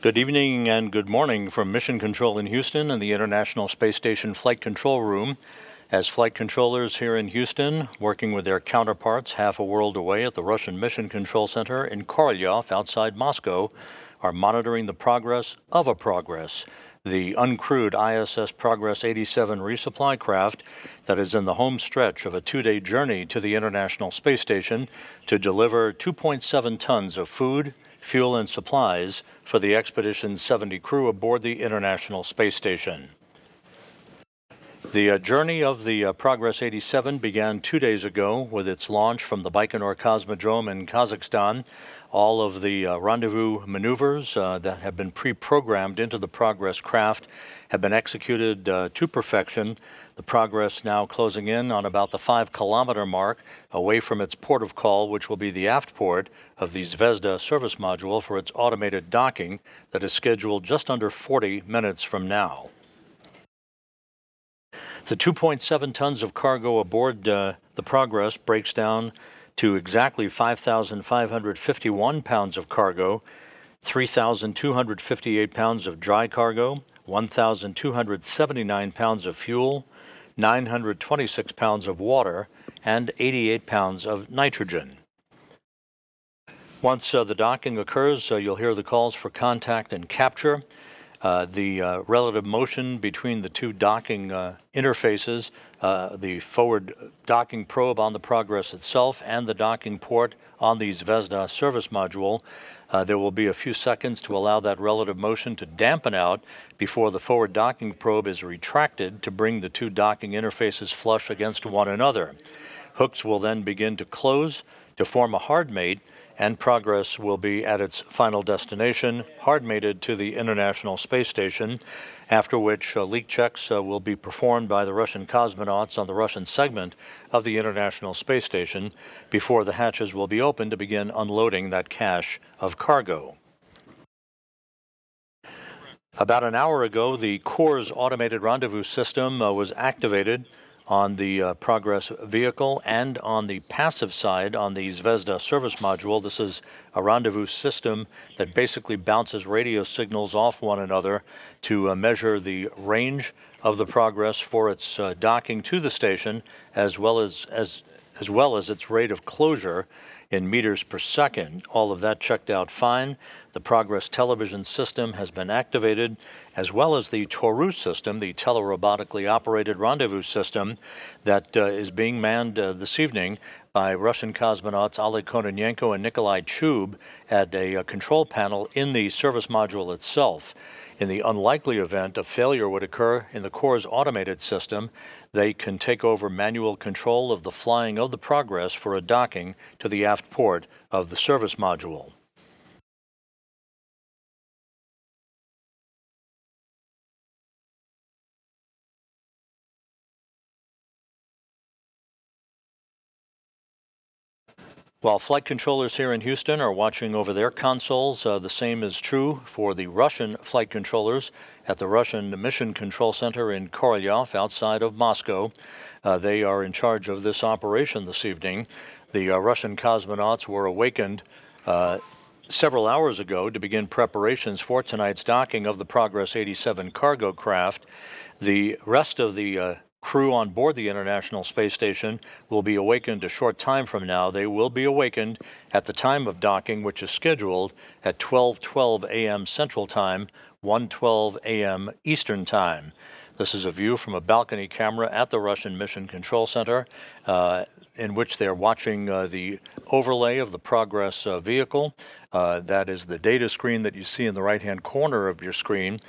Good evening and good morning from Mission Control in Houston and the International Space Station Flight Control Room. As flight controllers here in Houston, working with their counterparts half a world away at the Russian Mission Control Center in Korolyov outside Moscow, are monitoring the progress of the uncrewed ISS Progress 87 resupply craft that is in the home stretch of a 2-day journey to the International Space Station to deliver 2.7 tons of food, fuel, and supplies for the expedition's 70 crew aboard the International Space Station. The journey of the Progress 87 began 2 days ago with its launch from the Baikonur Cosmodrome in Kazakhstan. All of the rendezvous maneuvers that have been pre-programmed into the Progress craft have been executed to perfection. The Progress now closing in on about the 5-kilometer mark away from its port of call, which will be the aft port of the Zvezda service module for its automated docking that is scheduled just under 40 minutes from now. The 2.7 tons of cargo aboard the Progress breaks down to exactly 5,551 pounds of cargo, 3,258 pounds of dry cargo, 1,279 pounds of fuel, 926 pounds of water, and 88 pounds of nitrogen. Once the docking occurs, you'll hear the calls for contact and capture. The relative motion between the two docking interfaces, the forward docking probe on the Progress itself and the docking port on the Zvezda service module. There will be a few seconds to allow that relative motion to dampen out before the forward docking probe is retracted to bring the two docking interfaces flush against one another. Hooks will then begin to close to form a hard mate, and Progress will be at its final destination, hard-mated to the International Space Station, after which leak checks will be performed by the Russian cosmonauts on the Russian segment of the International Space Station before the hatches will be opened to begin unloading that cache of cargo. About an hour ago, the Corps' automated rendezvous system was activated on the Progress vehicle and on the passive side on the Zvezda service module. This is a rendezvous system that basically bounces radio signals off one another to measure the range of the Progress for its docking to the station, as well as its rate of closure in meters per second. All of that checked out fine. The Progress television system has been activated, as well as the Taurus system, the telerobotically operated rendezvous system that is being manned this evening by Russian cosmonauts Oleg Kononenko and Nikolai Chub at a control panel in the service module itself. In the unlikely event a failure would occur in the Corps' automated system, they can take over manual control of the flying of the Progress for a docking to the aft port of the service module. While flight controllers here in Houston are watching over their consoles, the same is true for the Russian flight controllers at the Russian Mission Control Center in Korolyov outside of Moscow. They are in charge of this operation this evening. The Russian cosmonauts were awakened several hours ago to begin preparations for tonight's docking of the Progress 87 cargo craft. The rest of the crew on board the International Space Station will be awakened a short time from now. They will be awakened at the time of docking, which is scheduled at 12:12 a.m. Central Time, 1:12 a.m. Eastern Time. This is a view from a balcony camera at the Russian Mission Control Center, in which they're watching the overlay of the Progress vehicle. That is the data screen that you see in the right-hand corner of your screen.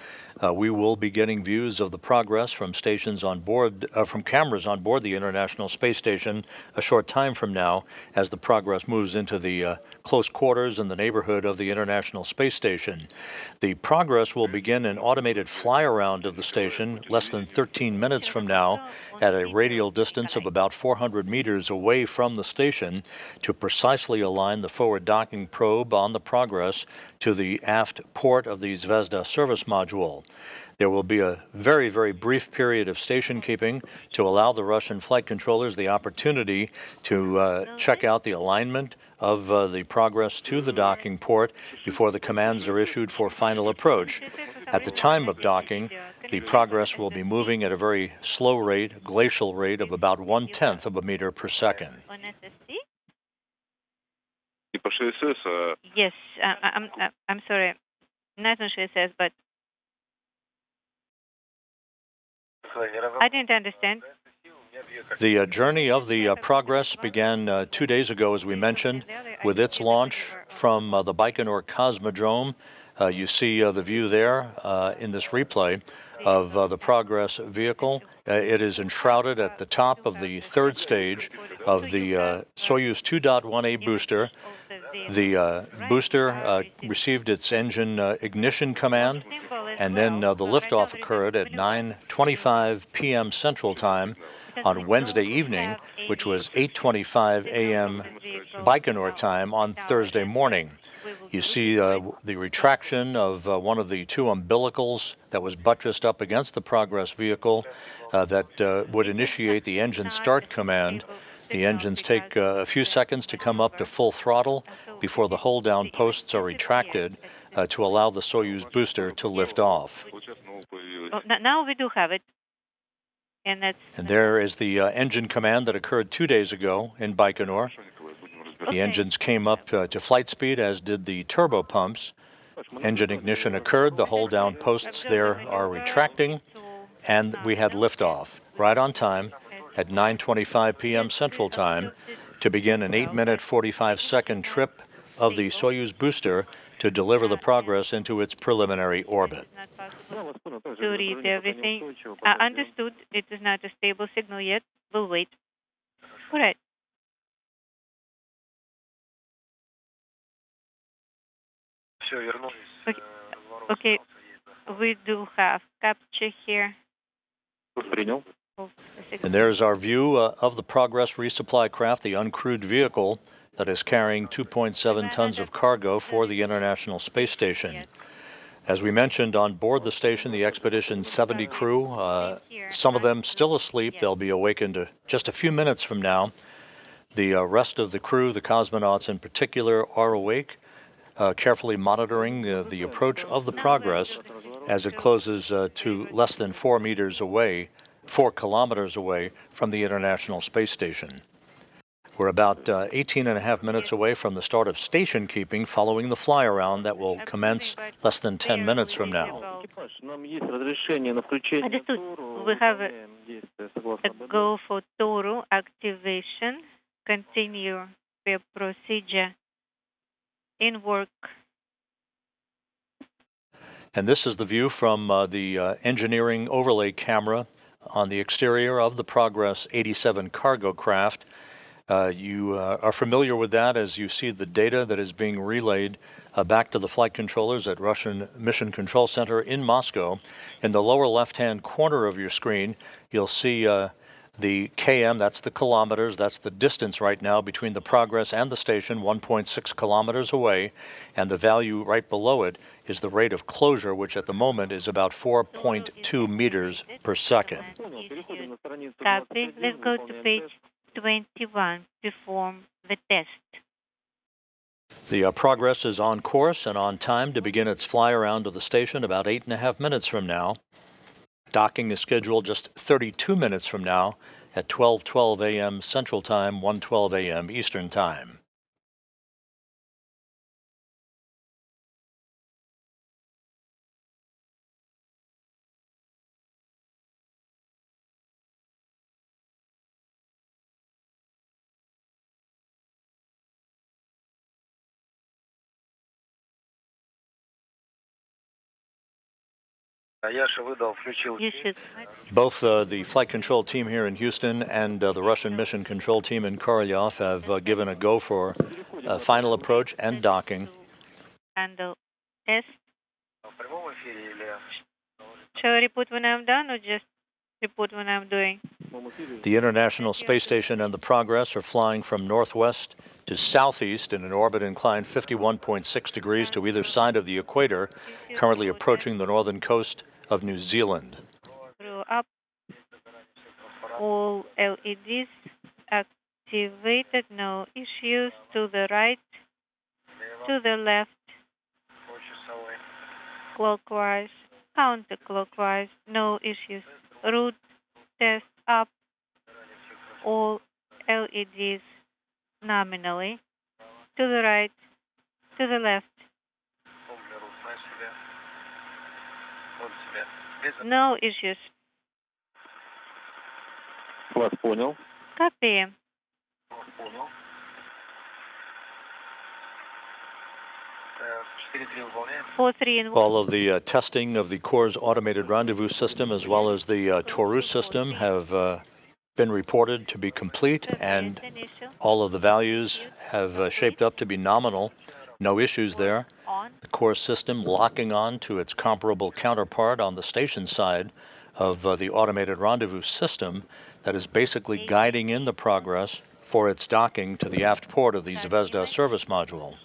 We will be getting views of the Progress from stations on board, from cameras on board the International Space Station a short time from now, as the Progress moves into the close quarters in the neighborhood of the International Space Station. The Progress will begin an automated fly-around of the station less than 13 minutes from now at a radial distance of about 400 meters away from the station to precisely align the forward docking probe on the Progress to the aft port of the Zvezda service module. There will be a very, very brief period of station keeping to allow the Russian flight controllers the opportunity to check out the alignment of the Progress to the docking port before the commands are issued for final approach. At the time of docking, the Progress will be moving at a very slow rate, glacial rate of about 1/10 of a meter per second. Yes, I'm sorry, not on ISS, but I didn't understand. The journey of the Progress began 2 days ago, as we mentioned, with its launch from the Baikonur Cosmodrome. You see the view there in this replay of the Progress vehicle. It is enshrouded at the top of the third stage of the Soyuz 2.1A booster. The booster received its engine ignition command, and then the liftoff occurred at 9:25 p.m. Central Time on Wednesday evening, which was 8:25 a.m. Baikonur time on Thursday morning. You see the retraction of one of the two umbilicals that was buttressed up against the Progress vehicle that would initiate the engine start command. The engines take a few seconds to come up to full throttle before the hold-down posts are retracted to allow the Soyuz booster to lift off. Oh, now we do have it. And there is the engine command that occurred 2 days ago in Baikonur. The engines came up to flight speed, as did the turbo pumps. Engine ignition occurred, the hold-down posts there are retracting, and we had liftoff right on time at 9:25 p.m. Central Time to begin an 8-minute 45-second trip of the Soyuz booster to deliver the Progress into its preliminary orbit. To read everything. Understood. It is not a stable signal yet. We'll wait. All right. Okay. We do have capture here. And there's our view of the Progress resupply craft, the uncrewed vehicle that is carrying 2.7 tons of cargo for the International Space Station. As we mentioned, on board the station, the Expedition 70 crew, some of them still asleep. They'll be awakened just a few minutes from now. The rest of the crew, the cosmonauts in particular, are awake, carefully monitoring the approach of the Progress as it closes to less than 4 kilometers away from the International Space Station. We're about 18.5 minutes away from the start of station keeping following the fly-around that will commence less than 10 minutes from now. Understood. We have a go for Toru activation. Continue the procedure in work. And this is the view from the engineering overlay camera on the exterior of the Progress 87 cargo craft. You are familiar with that as you see the data that is being relayed back to the flight controllers at Russian Mission Control Center in Moscow. In the lower left-hand corner of your screen, you'll see the km, that's the kilometers, that's the distance right now between the Progress and the station, 1.6 kilometers away, and the value right below it is the rate of closure, which at the moment is about 4.2 meters per second. Copy. Let's go to page 21, perform the test. The Progress is on course and on time to begin its fly around to the station about 8.5 minutes from now. Docking is scheduled just 32 minutes from now at 12:12 a.m. Central Time, 1:12 a.m. Eastern Time. Both the flight control team here in Houston and the Russian mission control team in Korolyov have given a go for final approach and docking. Handle test. Shall I report when I'm done or just report when I'm doing? The International Space Station and the Progress are flying from northwest to southeast in an orbit inclined 51.6 degrees to either side of the equator, currently approaching the northern coast of New Zealand. Screw up. All LEDs activated. No issues. To the right. To the left. Clockwise. Counterclockwise. No issues. Route test up. All LEDs nominally. To the right. To the left. No issues. Вас понял. Copy. 4-3 and 1. All of the testing of the Corps' automated rendezvous system as well as the Taurus system have been reported to be complete, and all of the values have shaped up to be nominal. No issues there. The Corps system locking on to its comparable counterpart on the station side of the automated rendezvous system that is basically guiding in the progress for its docking to the aft port of the Zvezda service module.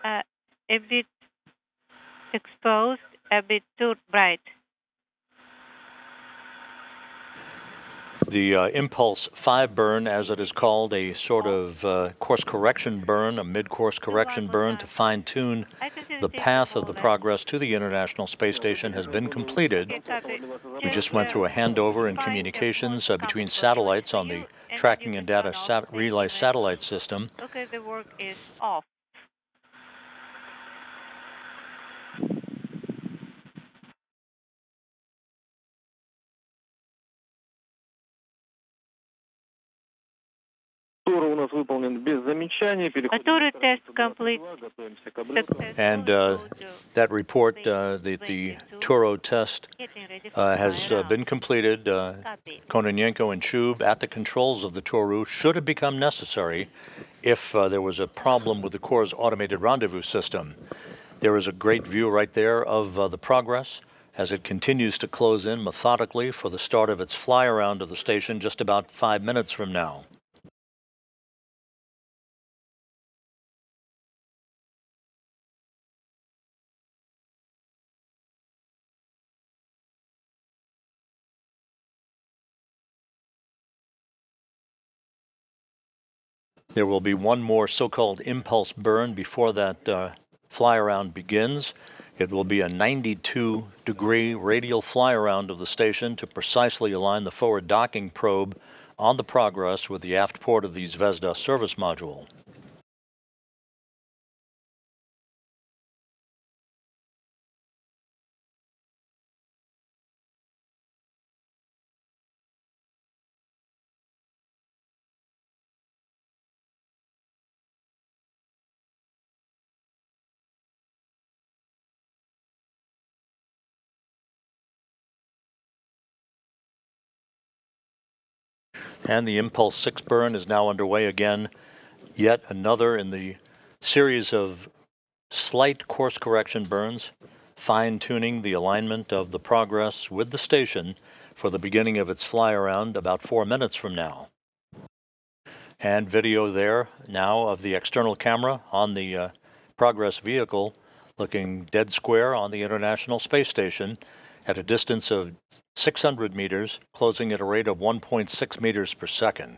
A bit exposed, a bit too bright. The Impulse 5 burn, as it is called, a sort of course correction burn, a mid-course correction burn to fine-tune the path of the progress to the International Space Station, has been completed. We just went through a handover in communications between satellites on the tracking and data relay satellite system. Okay, the work is off. У нас выполнен без замечаний. Auto test complete. And that report that the Turo test has been completed. Kononenko and Chub at the controls of the Turo, should it become necessary if there was a problem with the Corps' automated rendezvous system. There is a great view right there of the progress as it continues to close in methodically for the start of its fly around of the station just about 5 minutes from now. There will be one more so-called impulse burn before that fly around begins. It will be a 92-degree radial fly around of the station to precisely align the forward docking probe on the progress with the aft port of the Zvezda service module. And the Impulse 6 burn is now underway again, yet another in the series of slight course correction burns, fine-tuning the alignment of the progress with the station for the beginning of its fly around about 4 minutes from now. And video there now of the external camera on the Progress vehicle looking dead square on the International Space Station at a distance of 600 meters, closing at a rate of 1.6 meters per second.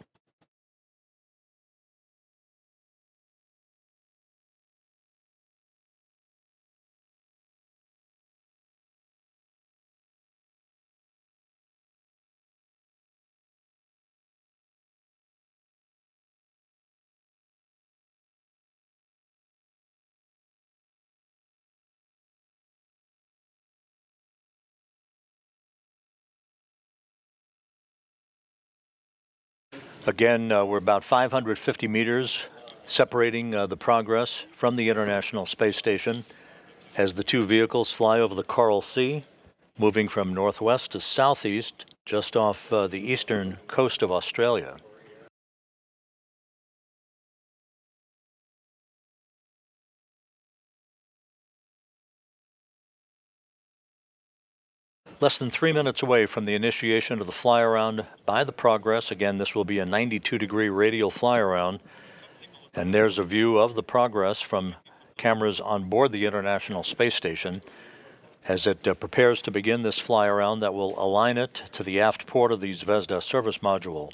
Again, we're about 550 meters separating the Progress from the International Space Station as the two vehicles fly over the Coral Sea, moving from northwest to southeast just off the eastern coast of Australia. Less than 3 minutes away from the initiation of the fly around by the Progress. Again, this will be a 92-degree radial fly around. And there's a view of the Progress from cameras on board the International Space Station as it prepares to begin this fly around that will align it to the aft port of the Zvezda service module.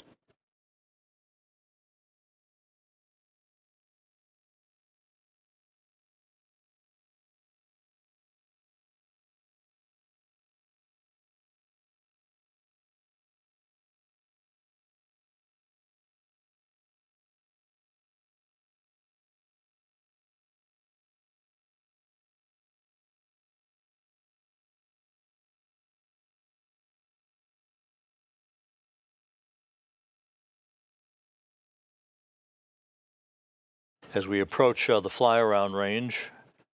As we approach the fly-around range,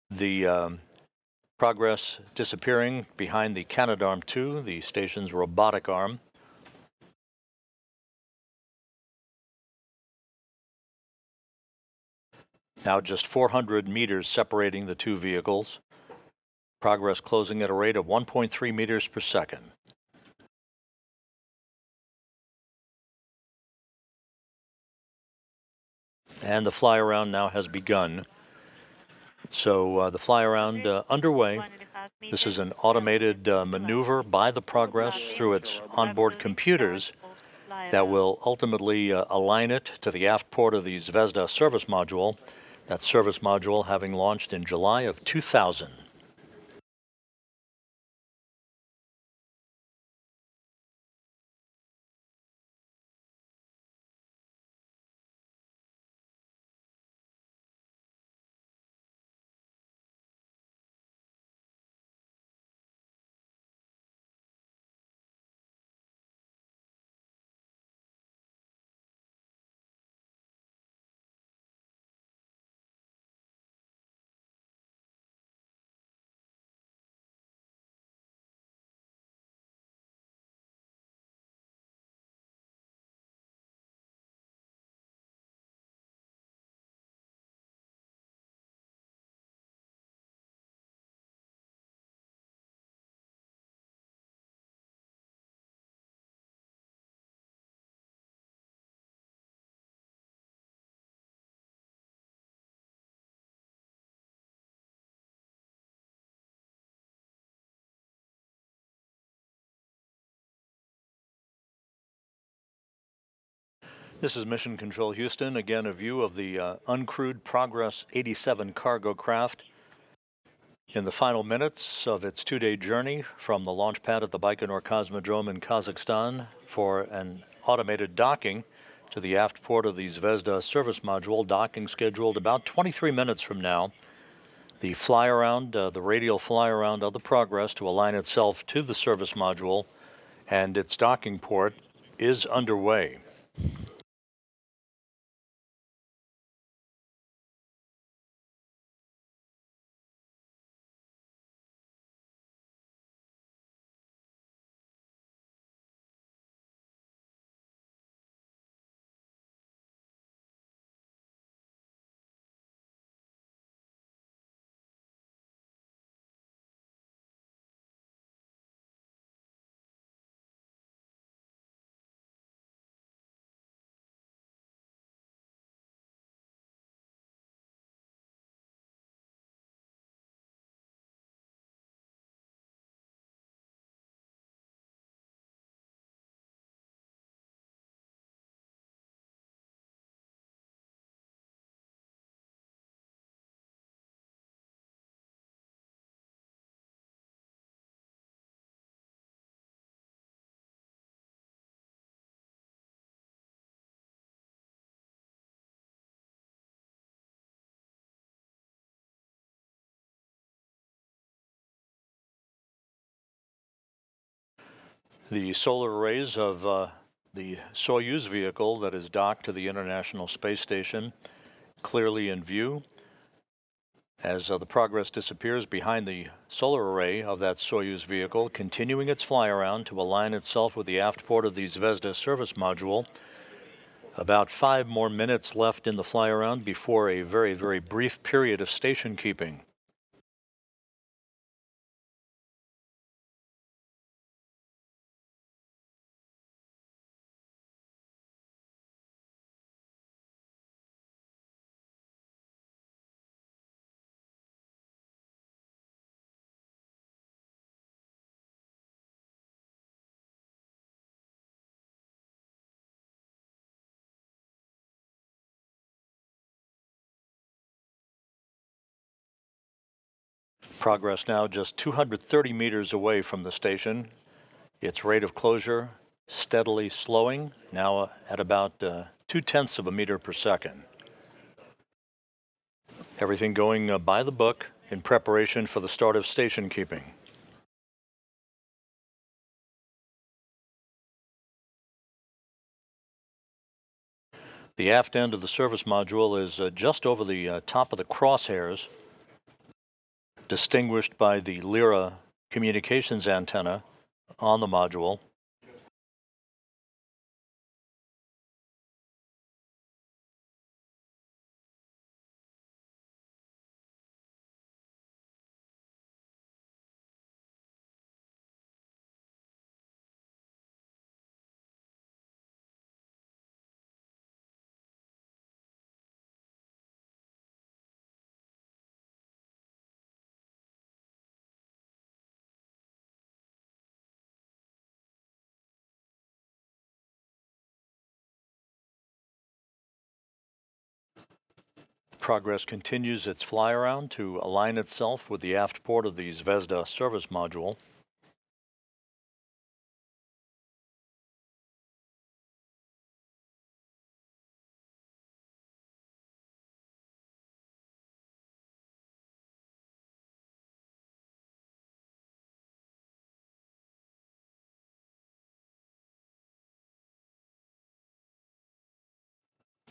the progress disappearing behind the Canadarm2, the station's robotic arm. Now just 400 meters separating the two vehicles. Progress closing at a rate of 1.3 meters per second. And the fly-around now has begun. So the fly-around underway. This is an automated maneuver by the Progress through its onboard computers that will ultimately align it to the aft port of the Zvezda service module. That service module having launched in July of 2000. This is Mission Control Houston. Again, a view of the uncrewed Progress 87 cargo craft in the final minutes of its two-day journey from the launch pad at the Baikonur Cosmodrome in Kazakhstan for an automated docking to the aft port of the Zvezda service module. Docking scheduled about 23 minutes from now. The fly-around, the radial fly-around of the Progress to align itself to the service module and its docking port is underway. The solar arrays of the Soyuz vehicle that is docked to the International Space Station clearly in view as the Progress disappears behind the solar array of that Soyuz vehicle, continuing its fly-around to align itself with the aft port of the Zvezda service module. About 5 more minutes left in the fly-around before a very, very brief period of station keeping. Progress now just 230 meters away from the station. Its rate of closure steadily slowing, now at about 0.2 of a meter per second. Everything going by the book in preparation for the start of station keeping. The aft end of the service module is just over the top of the crosshairs, distinguished by the Lyra communications antenna on the module. Progress continues its fly around to align itself with the aft port of the Zvezda service module.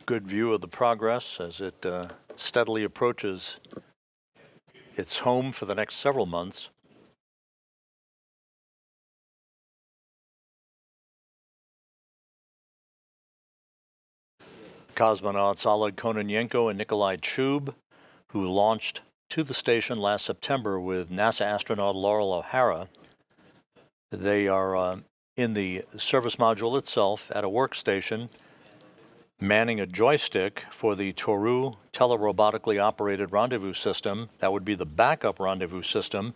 Good view of the Progress as it steadily approaches its home for the next several months. Cosmonauts Oleg Kononenko and Nikolai Chub, who launched to the station last September with NASA astronaut Laurel O'Hara. They are in the service module itself at a workstation, manning a joystick for the Toru telerobotically operated rendezvous system. That would be the backup rendezvous system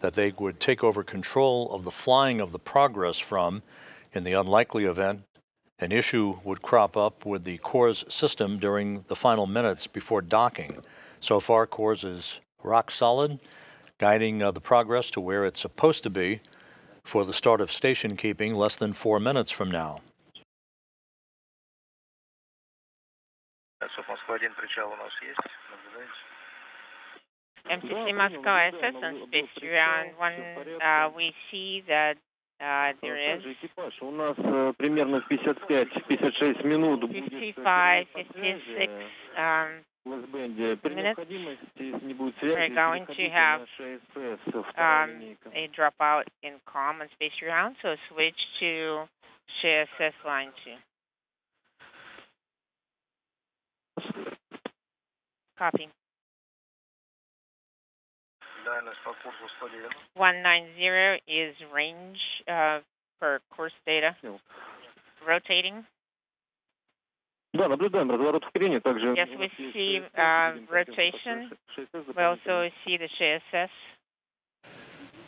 that they would take over control of the flying of the Progress from in the unlikely event an issue would crop up with the CORS system during the final minutes before docking. So far, CORS is rock solid, guiding the Progress to where it's supposed to be for the start of station keeping less than 4 minutes from now. MCC Moscow ISS on space ground 1, we see that there is примерно 55-56 минут 55, 56 minutes. We're going to have a dropout in COM on space ground, so switch to GSS line 2. Copy. 190 is range for course data. Rotating. Да, наблюдаем разворот в крене, также. Yes, we see rotation. We also see the GSS.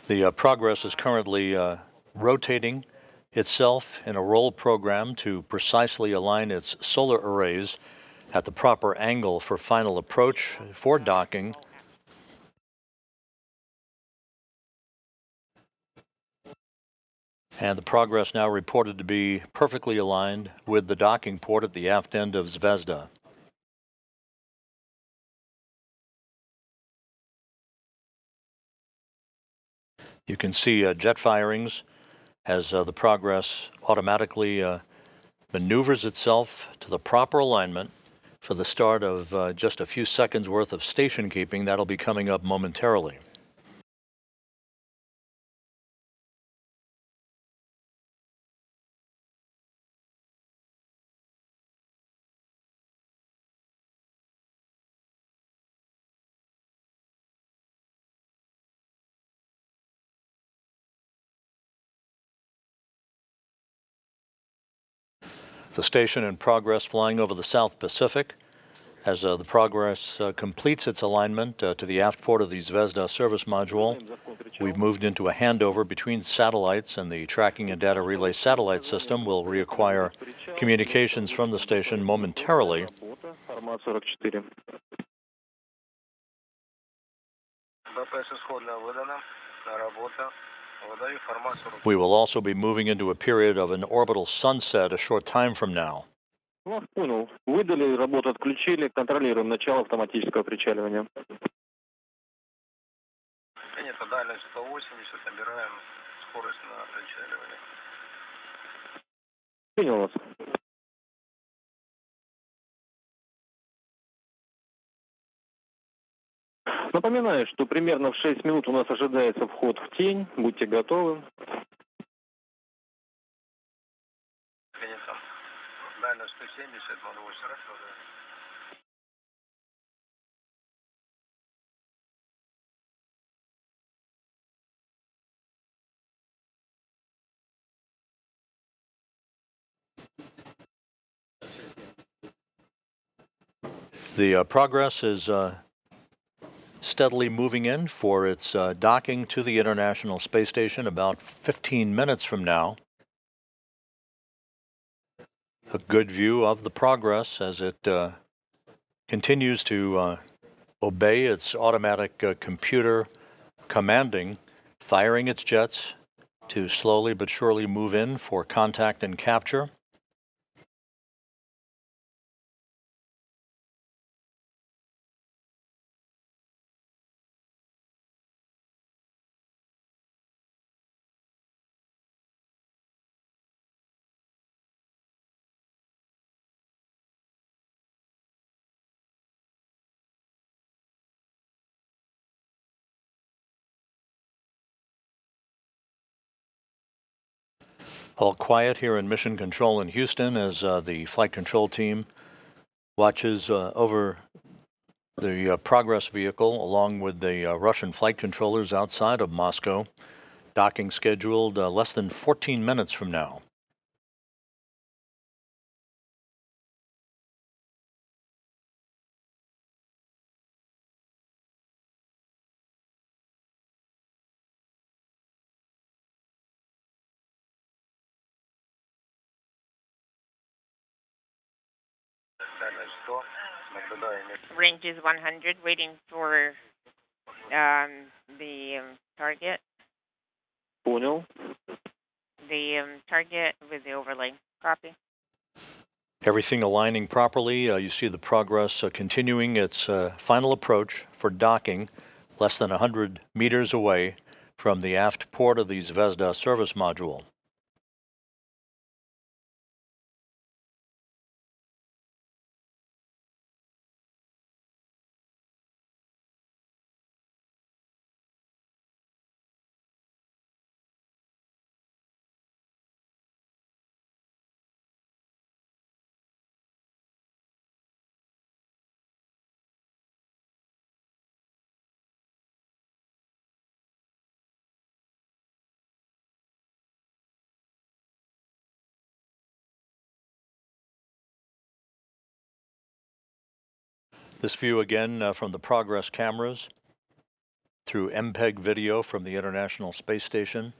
The Progress is currently rotating itself in a roll program to precisely align its solar arrays at the proper angle for final approach for docking. And the Progress now reported to be perfectly aligned with the docking port at the aft end of Zvezda. You can see jet firings as the Progress automatically maneuvers itself to the proper alignment for the start of just a few seconds worth of station keeping. That'll be coming up momentarily. The station in Progress flying over the South Pacific as the Progress completes its alignment to the aft port of the Zvezda service module. We've moved into a handover between satellites, and the tracking and data relay satellite system will reacquire communications from the station momentarily. We will also be moving into a period of an orbital sunset a short time from now. Вас понял. Выдали, работу отключили, контролируем начало автоматического причаливания. Принято, дальность 180, набираем скорость на причаливание. Принял вас. Напоминаю, что примерно в 6 минут у нас ожидается вход в тень. Будьте готовы. Принято. Дальность 170, модуль, хорошо, да. The Progress is steadily moving in for its docking to the International Space Station about 15 minutes from now. A good view of the Progress as it continues to obey its automatic computer commanding, firing its jets to slowly but surely move in for contact and capture. All quiet here in Mission Control in Houston as the flight control team watches over the Progress vehicle along with the Russian flight controllers outside of Moscow. Docking scheduled less than 14 minutes from now. Range is 100, waiting for the target. Понял. The target with the overlay. Copy. Everything aligning properly. You see the Progress continuing its final approach for docking less than 100 meters away from the aft port of the Zvezda service module. This view again from the Progress cameras through MPEG video from the International Space Station.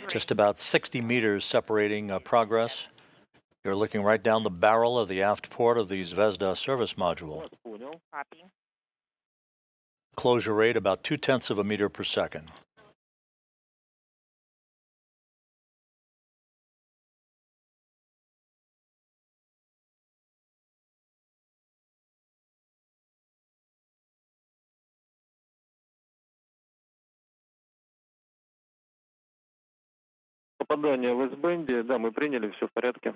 Just about 60 meters separating Progress. You're looking right down the barrel of the aft port of the Zvezda service module. Copy. Closure rate about 0.2 of a meter per second. Попадание в S-бенде. Да, мы приняли, все в порядке.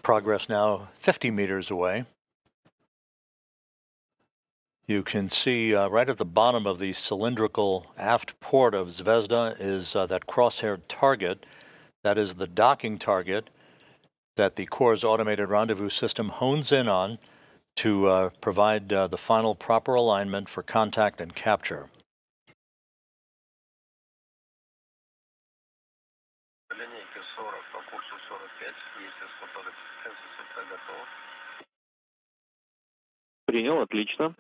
Progress now 50 meters away. You can see right at the bottom of the cylindrical aft port of Zvezda is that crosshair target. That is the docking target that the Corps' automated rendezvous system hones in on to provide the final proper alignment for contact and capture. Принял, отлично.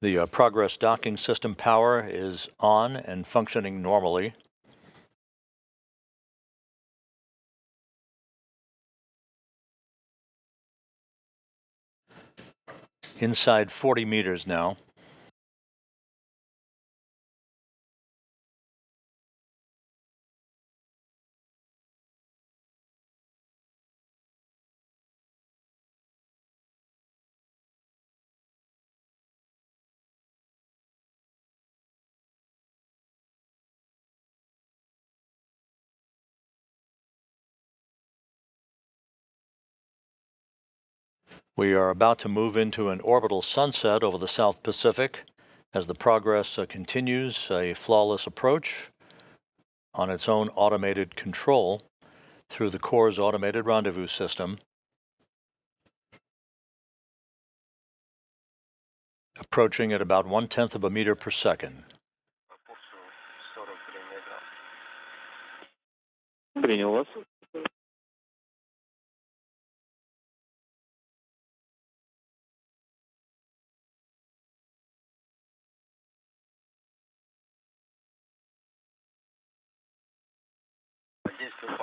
The Progress docking system power is on and functioning normally. Inside 40 meters now. We are about to move into an orbital sunset over the South Pacific as the Progress continues a flawless approach on its own automated control through the Corps' automated rendezvous system, approaching at about 1/10 of a meter per second. Принял вас.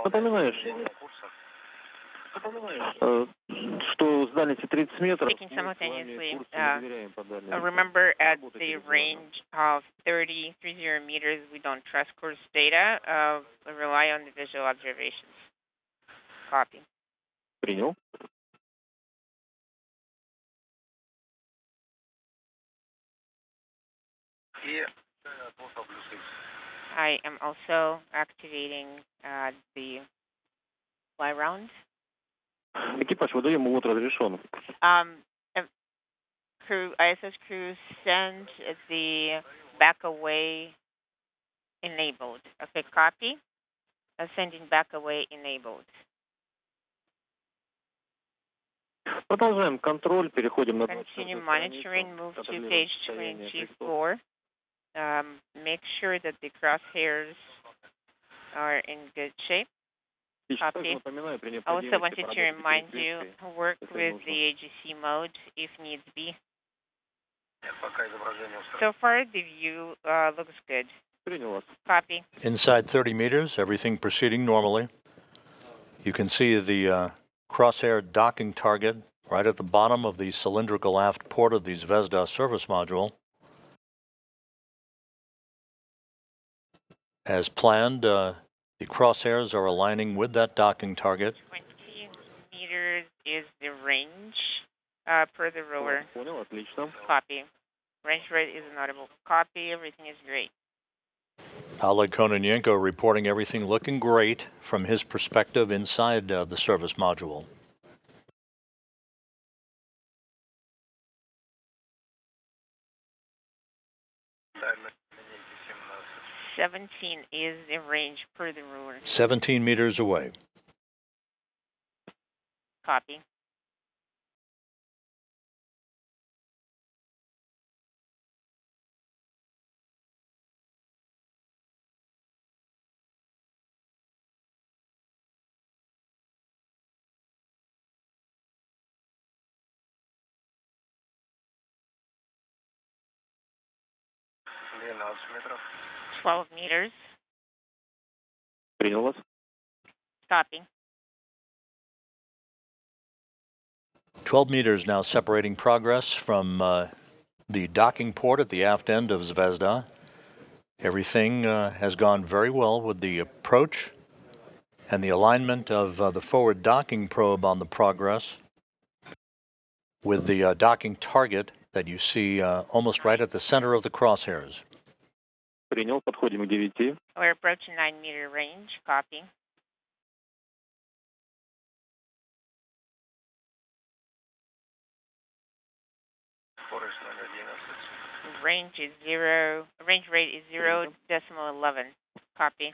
Напоминаешь, что с дальности 30 метров Speaking simultaneously, курс не доверяем по дальности. remember at the range of 30 meters, we don't trust course data. We rely on the visual observations. Copy. Принял. I am also activating the fly round. Экипаж, выдаем увод разрешен. ISS crew send the back away enabled. Okay, copy. Sending back away enabled. Продолжаем контроль, переходим на Continue monitoring, move to page 24. Make sure that the crosshairs are in good shape. Copy. I also wanted to remind you to work with the AGC mode if needs be. So far, the view looks good. Copy. Inside 30 meters, everything proceeding normally. You can see the crosshair docking target right at the bottom of the cylindrical aft port of the Zvezda service module. As planned, the crosshairs are aligning with that docking target. 20 meters is the range per the rower. Copy. Range rate is inaudible. Copy. Everything is great. Oleg Kononenko reporting everything looking great from his perspective inside the service module. $17 is the range per the rower. 17 meters away. Copy. метров. 12 meters. Принял вас. Stopping. 12 meters now separating Progress from the docking port at the aft end of Zvezda. Everything has gone very well with the approach and the alignment of the forward docking probe on the Progress with the docking target that you see almost right at the center of the crosshairs. Принял, подходим к 9. We're approaching 9-meter range. Copy. Range is 0. Range rate is 0.11. Copy.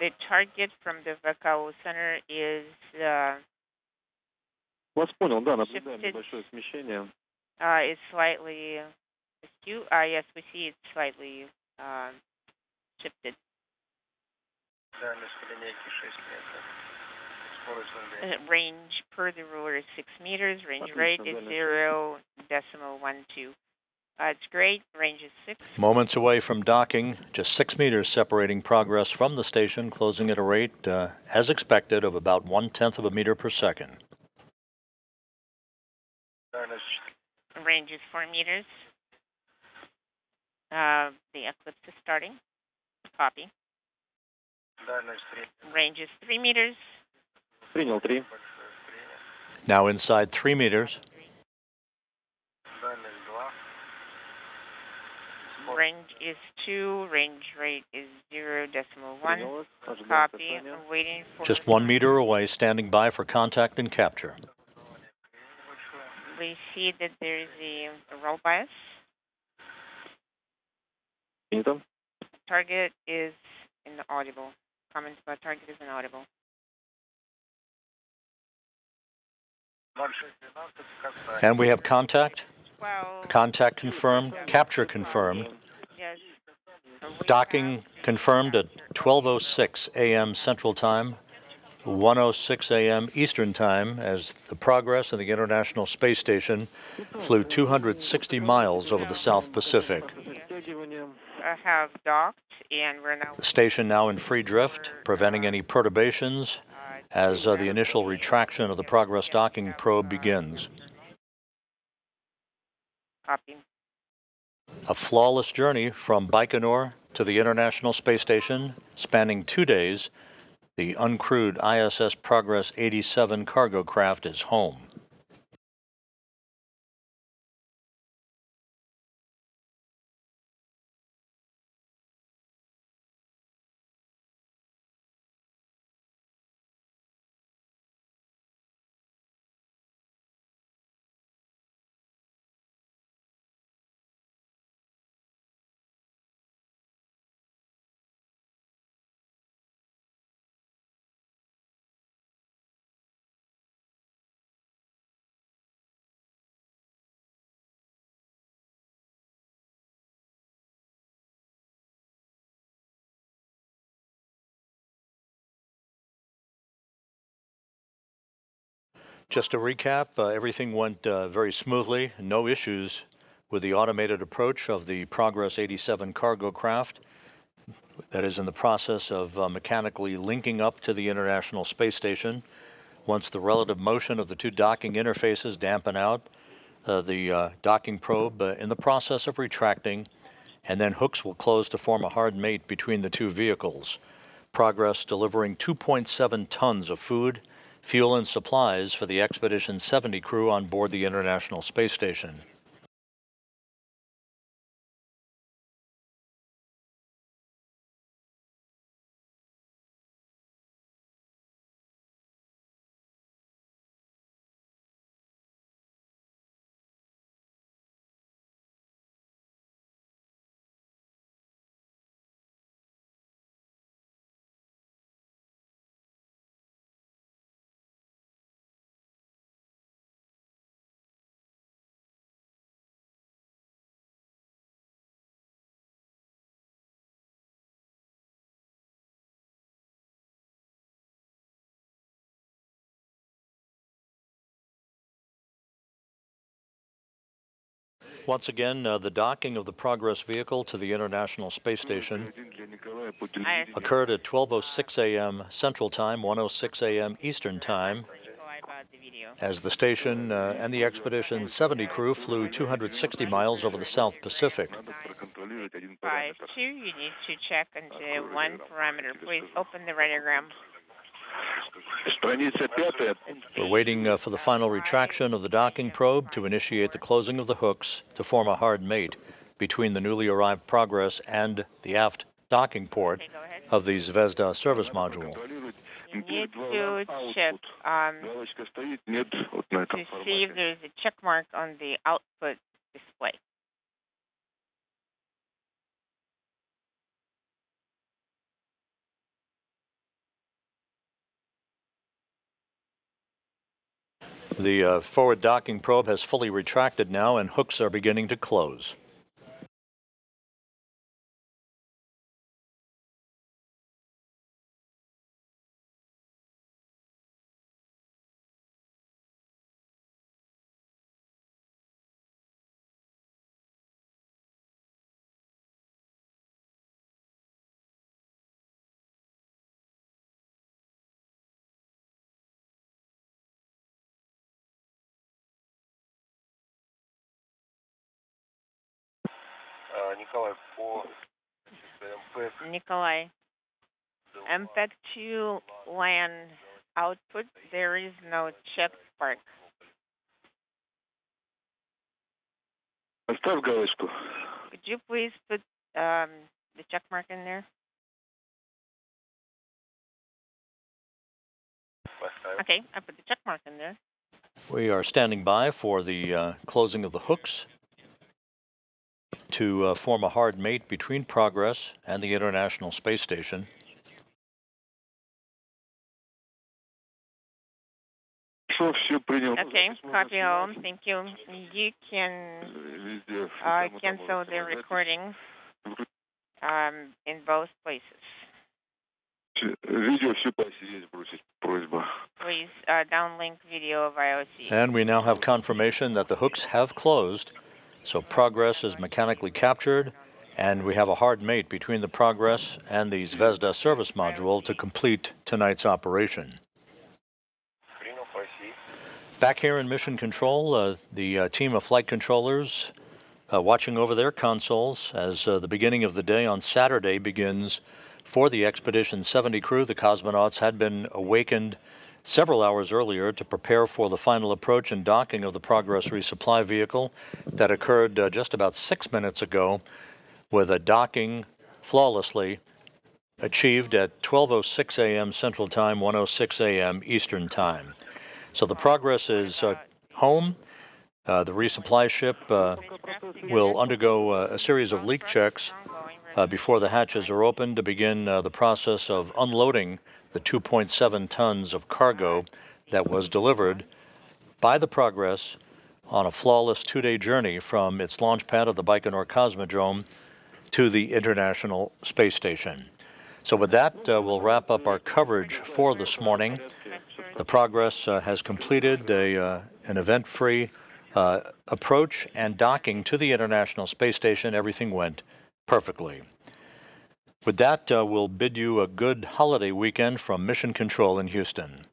The target from the VKO center is Вас понял, да, наблюдаем небольшое смещение. is slightly askew. Yes, we see it's slightly shifted. Range per the ruler is 6 meters. Range rate is 0.12. It's great. Range is 6. Moments away from docking, just 6 meters separating progress from the station, closing at a rate, as expected, of about 1/10 of a meter per second. Range is 4 meters. The eclipse is starting. Copy. Range is 3 meters. Принял 3. Now inside 3 meters. Range is 2. Range rate is 0.1. Copy. I'm waiting for... Just 1 meter away, standing by for contact and capture. We see that there is a roll bias. Принято. Target is inaudible. Comments about target is inaudible. And we have contact. 12. Contact confirmed. Capture confirmed. Yes. Docking confirmed at 12:06 a.m. Central Time, 1:06 a.m. Eastern Time, as the Progress and the International Space Station flew 260 miles over the South Pacific. Have docked, and we're now... The station now in free drift, preventing any perturbations as the initial retraction of the Progress docking probe begins. Copy. A flawless journey from Baikonur to the International Space Station, spanning 2 days. The uncrewed ISS Progress 87 cargo craft is home. Just to recap, everything went very smoothly. No issues with the automated approach of the Progress 87 cargo craft that is in the process of mechanically linking up to the International Space Station. Once the relative motion of the two docking interfaces dampen out, the docking probe in the process of retracting, and then hooks will close to form a hard mate between the two vehicles. Progress delivering 2.7 tons of food, fuel, and supplies for the Expedition 70 crew on board the International Space Station. Once again, the docking of the Progress vehicle to the International Space Station occurred at 12:06 a.m. Central Time, 1:06 a.m. Eastern Time, as the station and the Expedition 70 crew flew 260 miles over the South Pacific. 5-2, you need to check into one parameter. Please open the radiogram. We're waiting for the final retraction of the docking probe to initiate the closing of the hooks to form a hard mate between the newly arrived Progress and the aft docking port of the Zvezda service module. You need to check to see if there's a check mark on the output display. The forward docking probe has fully retracted now, and hooks are beginning to close. Николай, по МП Nikolai, MPEG-2 LAN output, there is no check mark. Ставь галочку. Could you please put the check mark in there? поставил. Okay, I put the check mark in there. We are standing by for the closing of the hooks to form a hard mate between Progress and the International Space Station. Все принял. Okay, copy all. Thank you. You can Везде. cancel the recording in both places. Видео все посидеть бросить. Просьба. Please downlink video of IOC. And we now have confirmation that the hooks have closed, so Progress is mechanically captured, and we have a hard mate between the Progress and the Zvezda service module to complete tonight's operation. Принял по оси. Back here in Mission Control, the team of flight controllers watching over their consoles as the beginning of the day on Saturday begins for the Expedition 70 crew. The cosmonauts had been awakened several hours earlier to prepare for the final approach and docking of the Progress resupply vehicle that occurred just about 6 minutes ago, with a docking flawlessly achieved at 12:06 a.m. Central Time, 1:06 a.m. Eastern Time. So the Progress is home. The resupply ship will undergo a series of leak checks before the hatches are opened to begin the process of unloading the 2.7 tons of cargo that was delivered by the Progress on a flawless 2-day journey from its launch pad of the Baikonur Cosmodrome to the International Space Station. So with that, we'll wrap up our coverage for this morning. The Progress has completed an event-free approach and docking to the International Space Station. Everything went perfectly. With that, we'll bid you a good holiday weekend from Mission Control in Houston.